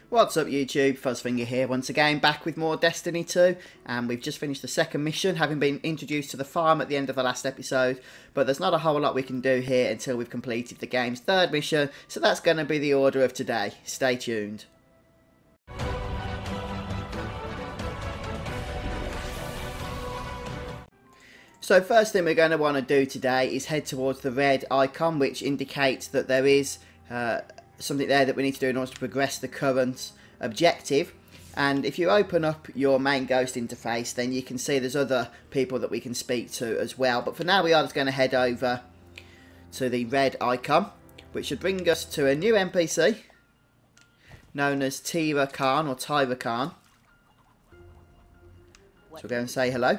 What's up YouTube, Fuzzfinger here once again, back with more Destiny 2, and we've just finished the second mission, having been introduced to the farm at the end of the last episode, but there's not a whole lot we can do here until we've completed the game's third mission, so that's going to be the order of today. Stay tuned. So first thing we're going to want to do today is head towards the red icon, which indicates that there is something there that we need to do in order to progress the current objective. And if you open up your main Ghost interface, then you can see there's other people that we can speak to as well. But for now we are just going to head over to the red icon, which should bring us to a new NPC known as Tyra Khan or Tyra Khan. So we'll go and say hello.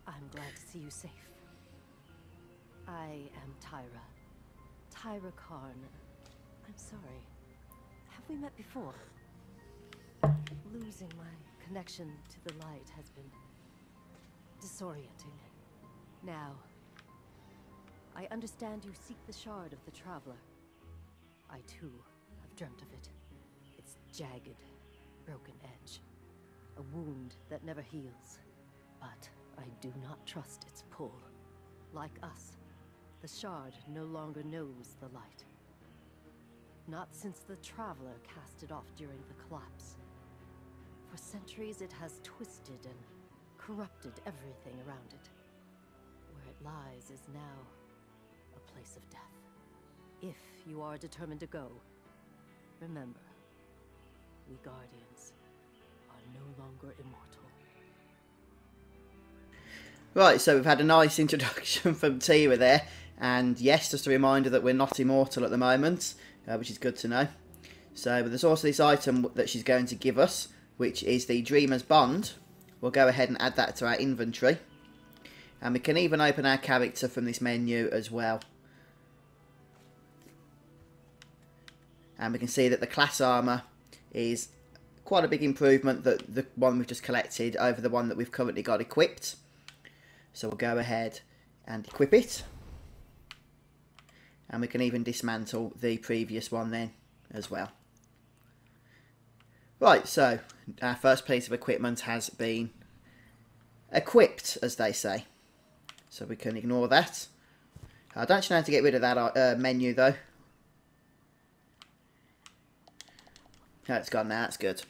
I'm glad to see you safe. I am Tyra Khan. I'm sorry. Have we met before? Losing my connection to the light has been disorienting. Now, I understand you seek the shard of the Traveler. I too have dreamt of it. Its jagged, broken edge. A wound that never heals. But I do not trust its pull. Like us, the shard no longer knows the light. Not since the Traveler cast it off during the collapse. For centuries it has twisted and corrupted everything around it. Where it lies is now a place of death. If you are determined to go, remember, we Guardians are no longer immortal. Right, so we've had a nice introduction from Tyra there, and yes, just a reminder that we're not immortal at the moment, which is good to know. So, but there's also this item that she's going to give us, which is the Dreamer's Bond. We'll go ahead and add that to our inventory, and we can even open our character from this menu as well. And we can see that the class armour is quite a big improvement, that the one we've just collected over the one that we've currently got equipped. So we'll go ahead and equip it. And we can even dismantle the previous one then as well. Right, so our first piece of equipment has been equipped, as they say. So we can ignore that. I don't know how to get rid of that menu though. Oh, it's gone now, that's good.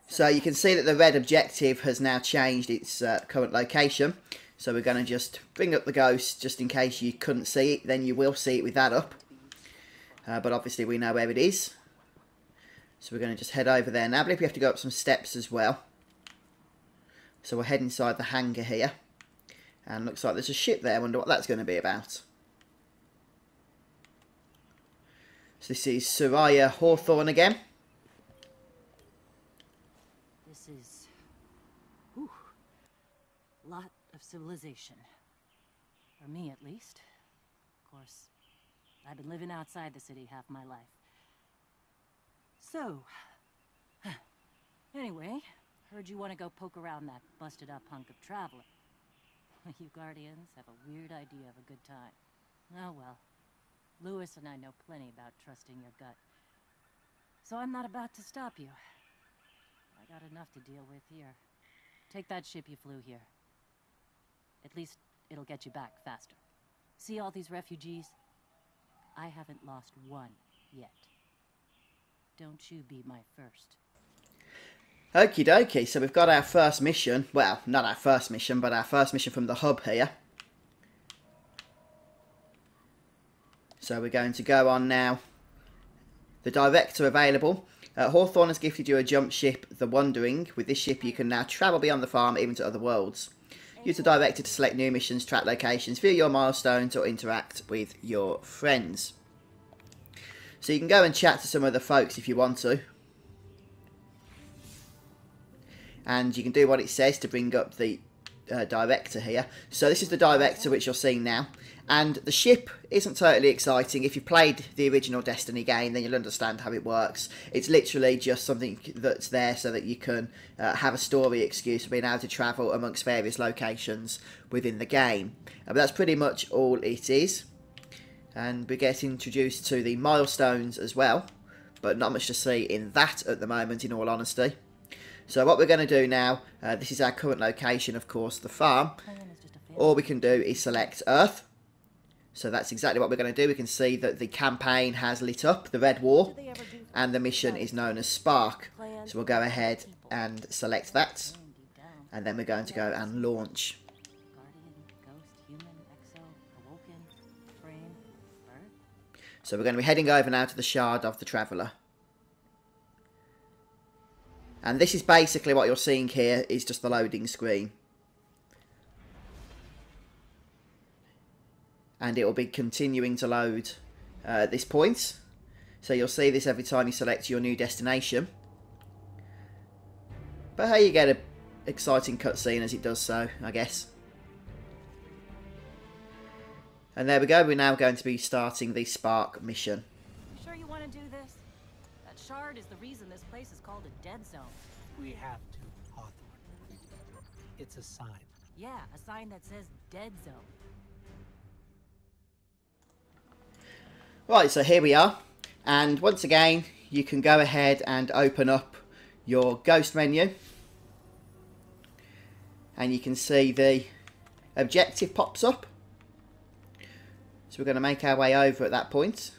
So you can see that the red objective has now changed its current location. So we're going to just bring up the Ghost, just in case you couldn't see it. Then you will see it with that up. But obviously we know where it is. So we're going to just head over there now. I believe we have to go up some steps as well. So we'll head inside the hangar here. And looks like there's a ship there. I wonder what that's going to be about. So this is Soraya Hawthorne again. This is lot of civilization. For me, at least. Of course, I've been living outside the city half my life. So, anyway, heard you want to go poke around that busted-up hunk of Traveler. You Guardians have a weird idea of a good time. Oh well. Lewis and I know plenty about trusting your gut. So I'm not about to stop you. I got enough to deal with here. Take that ship you flew here. At least it'll get you back faster. See all these refugees? I haven't lost one yet. Don't you be my first. Okie dokie, so we've got our first mission. Well, not our first mission, but our first mission from the hub here. So we're going to go on now. The Director available. Hawthorne has gifted you a jump ship, the Wandering. With this ship you can now travel beyond the farm, even to other worlds. Use the Director to select new missions, track locations, view your milestones, or interact with your friends. So you can go and chat to some of the folks if you want to. And you can do what it says to bring up the Director here. So this is the Director, which you're seeing now. And the ship isn't totally exciting. If you played the original Destiny game, then you'll understand how it works. It's literally just something that's there so that you can have a story excuse for being able to travel amongst various locations within the game. But that's pretty much all it is. And we get introduced to the milestones as well, but not much to see in that at the moment, in all honesty. So what we're going to do now, this is our current location, of course, the farm. All we can do is select Earth. So that's exactly what we're going to do. We can see that the campaign has lit up, the red wall, and the mission is known as Spark. So we'll go ahead and select that, and then we're going to go and launch. So we're going to be heading over now to the Shard of the Traveller. And this is basically what you're seeing here, is just the loading screen. And it will be continuing to load at this point. So you'll see this every time you select your new destination. But hey, you get an exciting cutscene as it does so, I guess. And there we go, we're now going to be starting the Spark mission. You sure you want to do this? That shard is the reason this place is called a dead zone. We have to, Hawthorne. It's a sign. Yeah, a sign that says dead zone. Right, so here we are. And once again, you can go ahead and open up your ghost menu. And you can see the objective pops up. So we're going to make our way over at that point.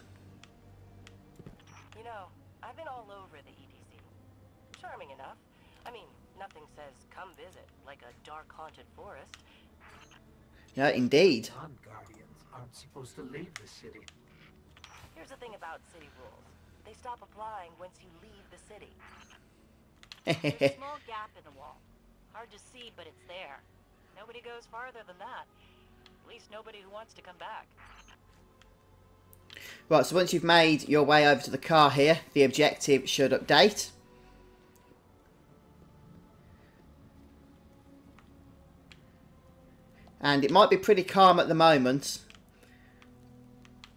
You know, I've been all over the EDZ. Charming enough. I mean, nothing says come visit like a dark haunted forest. Yeah, indeed. Non-guardians aren't supposed to leave the city. Here's the thing about city rules. They stop applying once you leave the city. There's a small gap in the wall. Hard to see, but it's there. Nobody goes farther than that. At least nobody who wants to come back. Right, so once you've made your way over to the car here, the objective should update. And it might be pretty calm at the moment,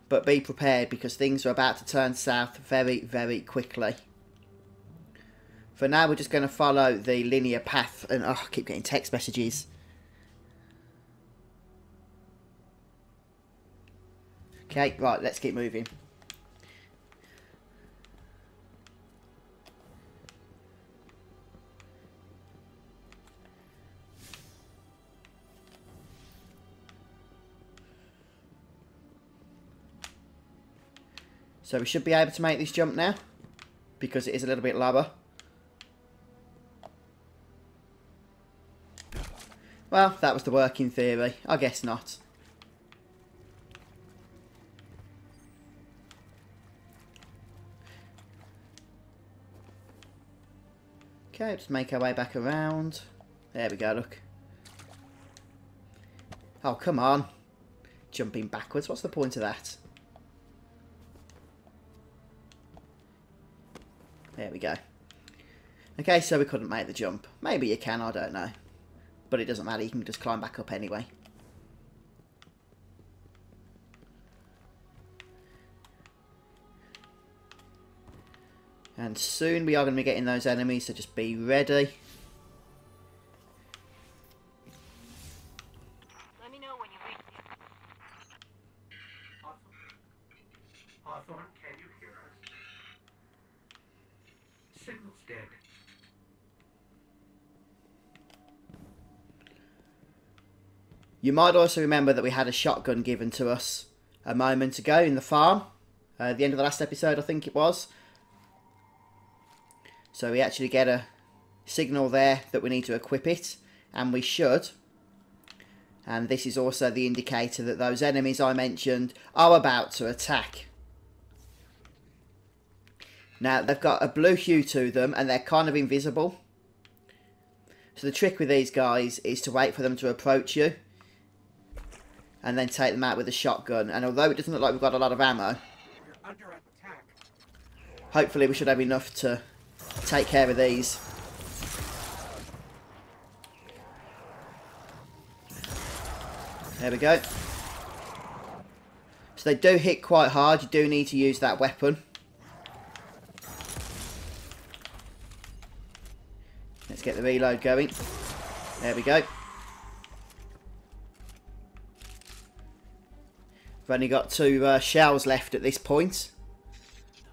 but be prepared because things are about to turn south very, very quickly. For now, we're just going to follow the linear path. And oh, I keep getting text messages. Okay, right, let's keep moving. So we should be able to make this jump now, because it is a little bit lower. Well, that was the working theory. I guess not. Okay, let's make our way back around. There we go, look. Oh, come on. Jumping backwards, what's the point of that? There we go. Okay, so we couldn't make the jump. Maybe you can, I don't know. But it doesn't matter, you can just climb back up anyway. And soon we are going to be getting those enemies, so just be ready. Let me know when you reach me. Hawthorne, can you hear us? Signal's dead. You might also remember that we had a shotgun given to us a moment ago in the farm. At the end of the last episode, I think it was. So we actually get a signal there that we need to equip it. And we should. And this is also the indicator that those enemies I mentioned are about to attack. Now, they've got a blue hue to them and they're kind of invisible. So the trick with these guys is to wait for them to approach you. And then take them out with a shotgun. And although it doesn't look like we've got a lot of ammo, hopefully we should have enough to take care of these. There we go. So they do hit quite hard. You do need to use that weapon. Let's get the reload going. There we go. We've only got 2 shells left at this point.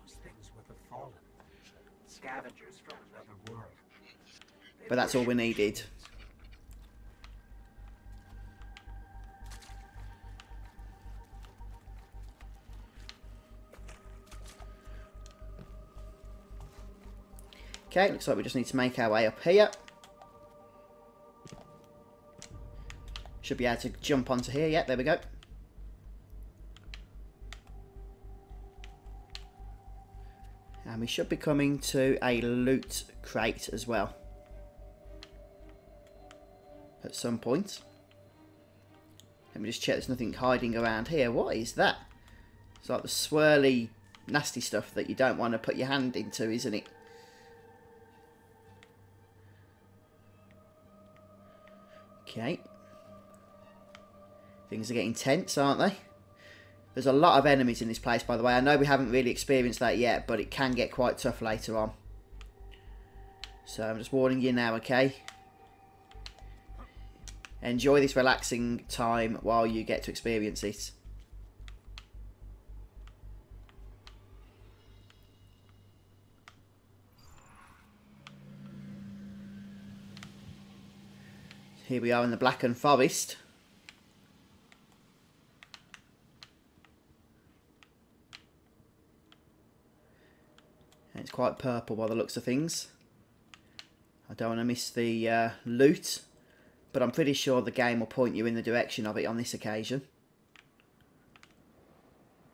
Those things were the Fallen. Scavengers from another world. But that's all we needed. Okay, looks like we just need to make our way up here. Should be able to jump onto here. Yep, there we go. And we should be coming to a loot crate as well. At some point. Let me just check there's nothing hiding around here. What is that? It's like the swirly, nasty stuff that you don't want to put your hand into, isn't it? Okay. Things are getting tense, aren't they? There's a lot of enemies in this place, by the way. I know we haven't really experienced that yet, but it can get quite tough later on. So I'm just warning you now, okay? Enjoy this relaxing time while you get to experience it. Here we are in the Blackened Forest. And it's quite purple by the looks of things. I don't want to miss the loot, but I'm pretty sure the game will point you in the direction of it on this occasion.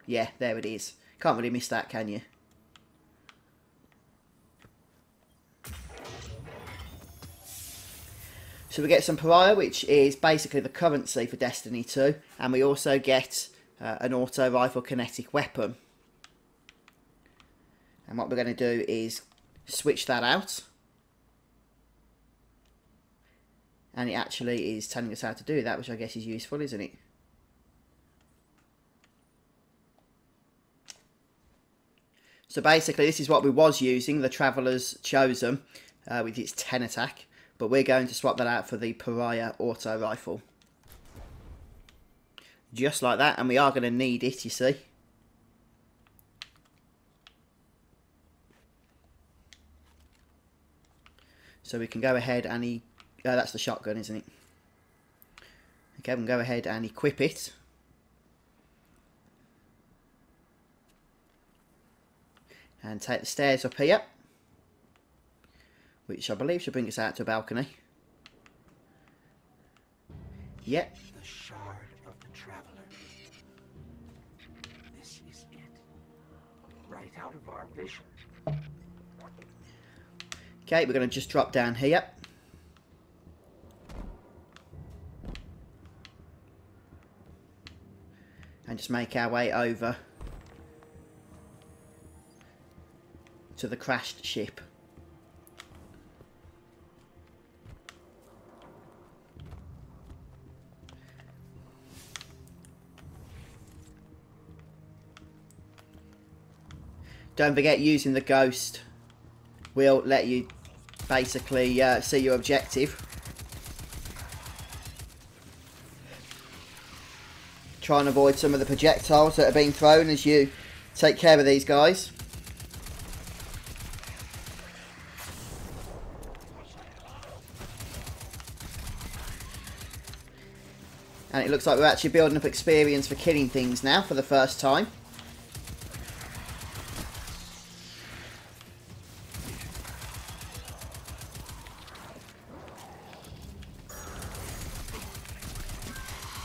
Yeah, there it is. Can't really miss that, can you? So we get some Pariah, which is basically the currency for Destiny 2, and we also get an auto rifle kinetic weapon. And what we're going to do is switch that out. And it actually is telling us how to do that, which I guess is useful, isn't it? So basically this is what we was using, the Traveller's Chosen, with its 10 attack. But we're going to swap that out for the Pariah auto rifle. Just like that, and we are going to need it, you see. So we can go ahead and that's the shotgun, isn't it? Okay, we can go ahead and equip it. And take the stairs up here. Which I believe should bring us out to a balcony. Yep. The shard of the Traveler. This is it. Right out of our vision. Okay, we're going to just drop down here. And just make our way over to the crashed ship. Don't forget, using the ghost will let you basically see your objective. Try and avoid some of the projectiles that are being thrown as you take care of these guys. And it looks like we're actually building up experience for killing things now for the first time.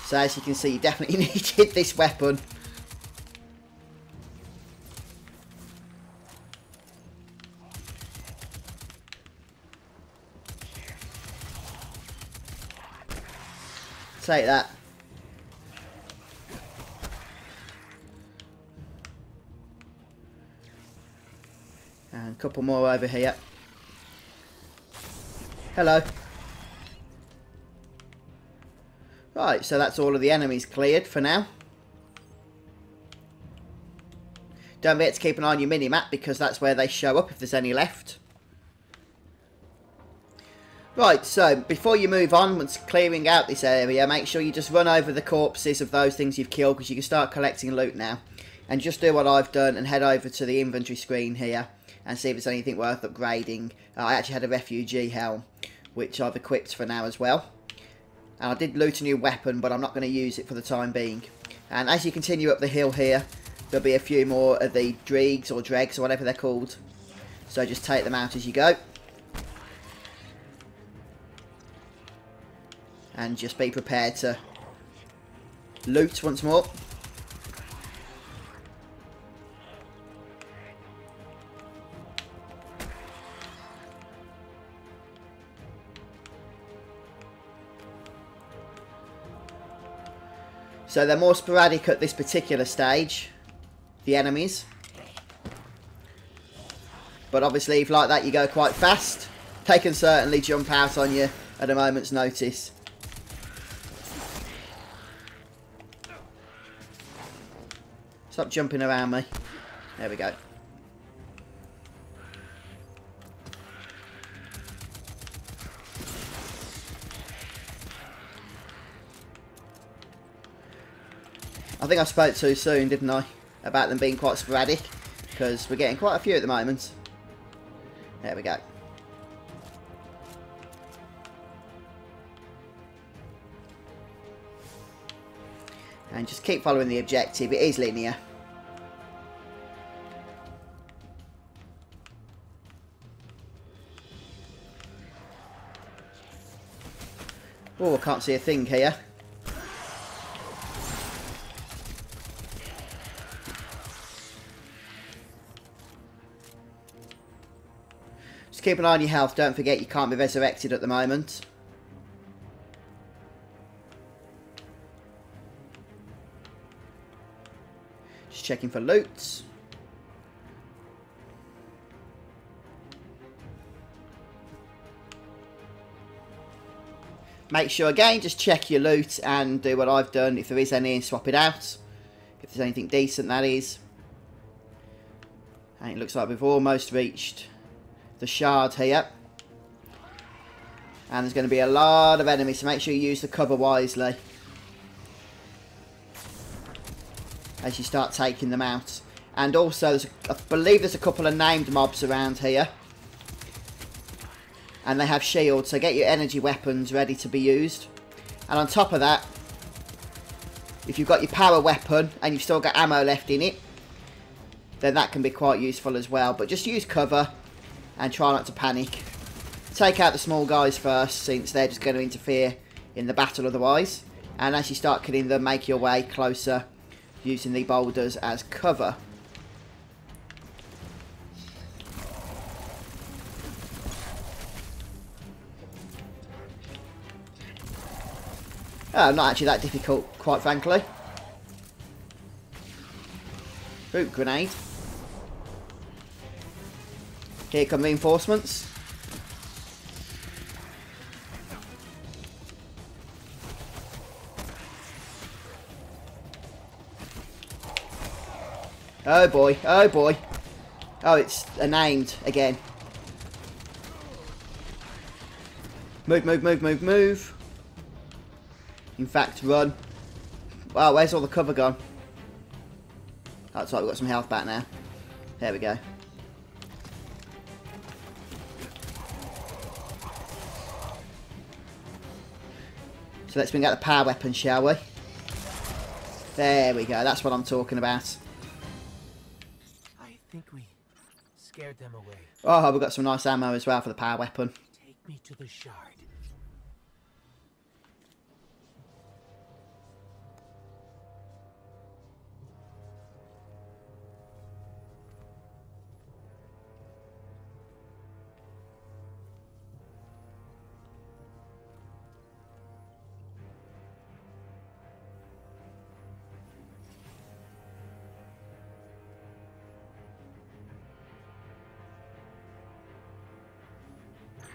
So as you can see, you definitely needed this weapon. Take that. And a couple more over here. Hello. Right, so that's all of the enemies cleared for now. Don't forget to keep an eye on your mini-map because that's where they show up if there's any left. Right, so before you move on, once clearing out this area, make sure you just run over the corpses of those things you've killed, because you can start collecting loot now. And just do what I've done and head over to the inventory screen here and see if there's anything worth upgrading. I actually had a refugee helm, which I've equipped for now as well. And I did loot a new weapon, but I'm not going to use it for the time being. And as you continue up the hill here, there'll be a few more of the dregs or dregs or whatever they're called. So just take them out as you go. And just be prepared to loot once more. So they're more sporadic at this particular stage, the enemies. But obviously if like that you go quite fast, they can certainly jump out on you at a moment's notice. Stop jumping around me. There we go. I think I spoke too soon, didn't I? About them being quite sporadic. Because we're getting quite a few at the moment. There we go. And just keep following the objective. It is linear. Oh, I can't see a thing here. Just keep an eye on your health. Don't forget you can't be resurrected at the moment. Just checking for loot. Make sure again, just check your loot and do what I've done. If there is any, swap it out. If there's anything decent, that is. And it looks like we've almost reached the shard here. And there's going to be a lot of enemies, so make sure you use the cover wisely as you start taking them out. And also, I believe there's a couple of named mobs around here. And they have shields, so get your energy weapons ready to be used. And on top of that, if you've got your power weapon and you've still got ammo left in it, then that can be quite useful as well. But just use cover and try not to panic. Take out the small guys first, since they're just going to interfere in the battle otherwise. And as you start killing them, make your way closer using the boulders as cover. Oh, not actually that difficult, quite frankly. Root grenade. Here come reinforcements. Oh boy, oh boy. Oh, it's named again. Move, move, move, move, move. In fact, run. Wow, where's all the cover gone? That's right, we've got some health back now. There we go. So let's bring out the power weapon, shall we? There we go, that's what I'm talking about. I think we scared them away. Oh, we've got some nice ammo as well for the power weapon. Take me to the shard.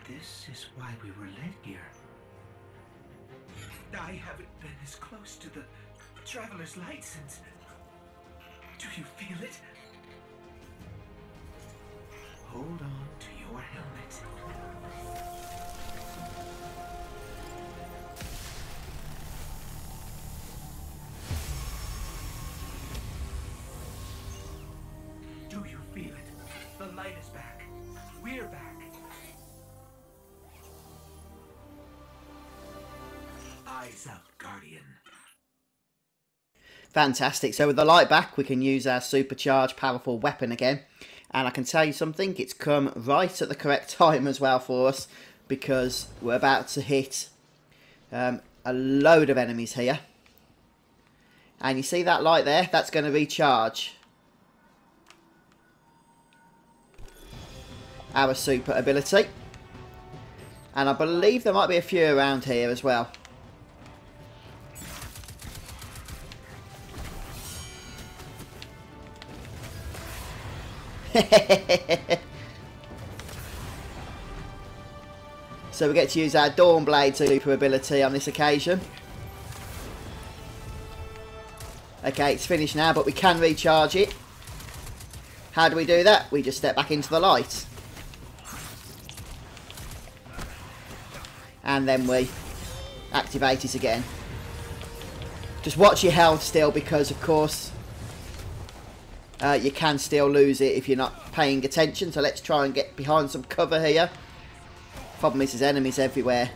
This is why we were led here. I haven't been as close to the Traveler's Light since... Do you feel it? Hold on to your helmet. The light is back. We're back. Eyes up, Guardian. Fantastic. So with the light back, we can use our supercharged, powerful weapon again. And I can tell you something, it's come right at the correct time as well for us, because we're about to hit a load of enemies here. And you see that light there? That's going to recharge our super ability. And I believe there might be a few around here as well. So we get to use our Dawnblade super ability on this occasion. Okay, it's finished now, but we can recharge it. How do we do that? We just step back into the light. And then we activate it again. Just watch your health still, because of course you can still lose it if you're not paying attention. So let's try and get behind some cover here. Problem is, there's enemies everywhere.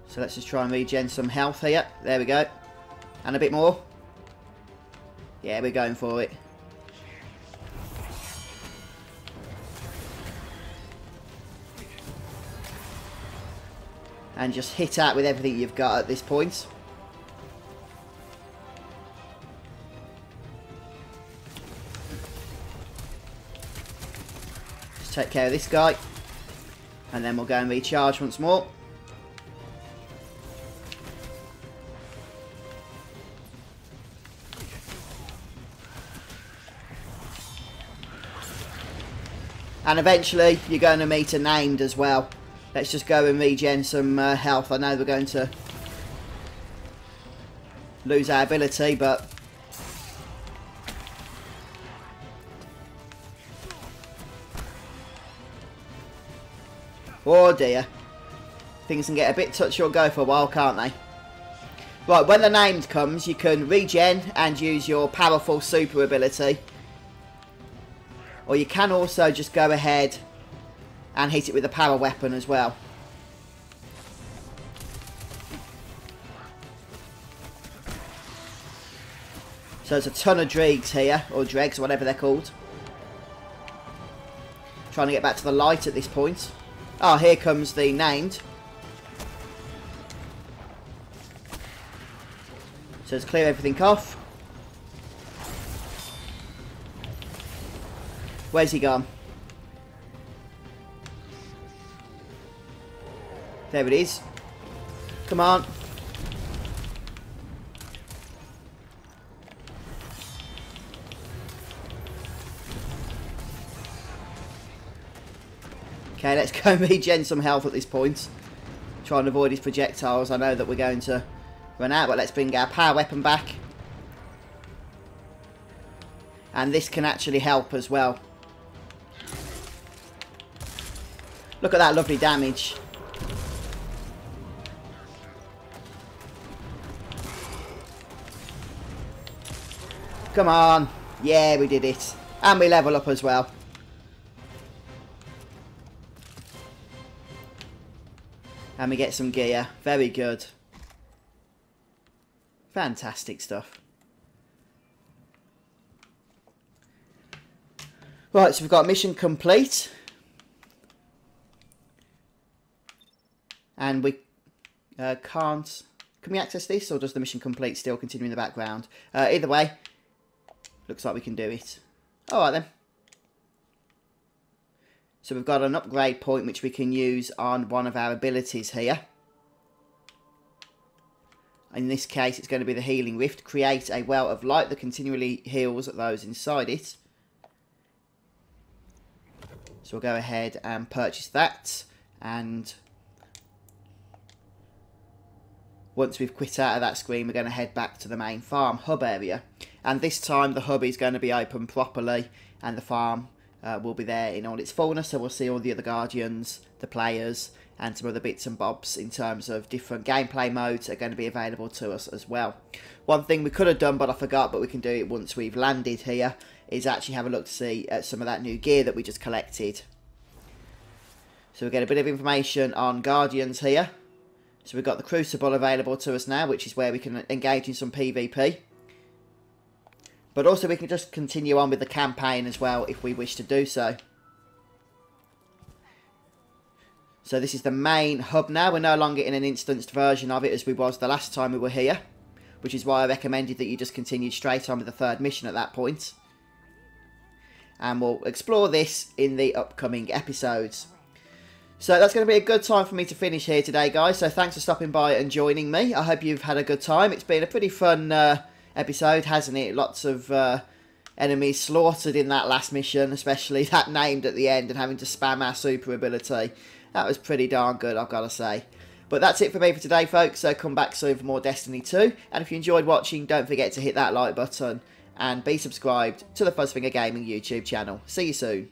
So let's just try and regen some health here. There we go. And a bit more. Yeah, we're going for it. And just hit out with everything you've got at this point. Just take care of this guy. And then we'll go and recharge once more. And eventually you're going to meet a named as well. Let's just go and regen some health. I know we're going to lose our ability, but oh dear. Things can get a bit touch or go for a while, can't they? Right, when the named comes, you can regen and use your powerful super ability. Or you can also just go ahead and hit it with a power weapon as well. So there's a ton of dregs here, or dregs, whatever they're called. Trying to get back to the light at this point. Oh, here comes the named. So let's clear everything off. Where's he gone? There it is. Come on. Okay, let's go and regen some health at this point. Try and avoid his projectiles. I know that we're going to run out, but let's bring our power weapon back. And this can actually help as well. Look at that lovely damage. Come on. Yeah, we did it. And we level up as well. And we get some gear. Very good. Fantastic stuff. Right, so we've got mission complete. And we can't... Can we access this, or does the mission complete still continue in the background? Either way, looks like we can do it. Alright then. So we've got an upgrade point which we can use on one of our abilities here. In this case, it's going to be the Healing Rift. Create a well of light that continually heals those inside it. So we'll go ahead and purchase that. And once we've quit out of that screen, we're going to head back to the main farm hub area. And this time the hub is going to be open properly, and the farm will be there in all its fullness. So we'll see all the other Guardians, the players, and some other bits and bobs in terms of different gameplay modes are going to be available to us as well. One thing we could have done, but I forgot, but we can do it once we've landed here, is actually have a look to see at some of that new gear that we just collected. So we get a bit of information on Guardians here. So we've got the Crucible available to us now, which is where we can engage in some PvP. But also we can just continue on with the campaign as well if we wish to do so. So this is the main hub now. We're no longer in an instanced version of it as we was the last time we were here, which is why I recommended that you just continued straight on with the third mission at that point. And we'll explore this in the upcoming episodes. So that's going to be a good time for me to finish here today, guys. So thanks for stopping by and joining me. I hope you've had a good time. It's been a pretty fun episode, hasn't it? Lots of enemies slaughtered in that last mission, especially that named at the end and having to spam our super ability. That was pretty darn good, I've got to say. But that's it for me for today, folks. So come back soon for more Destiny 2. And if you enjoyed watching, don't forget to hit that like button and be subscribed to the Fuzzfinger Gaming YouTube channel. See you soon.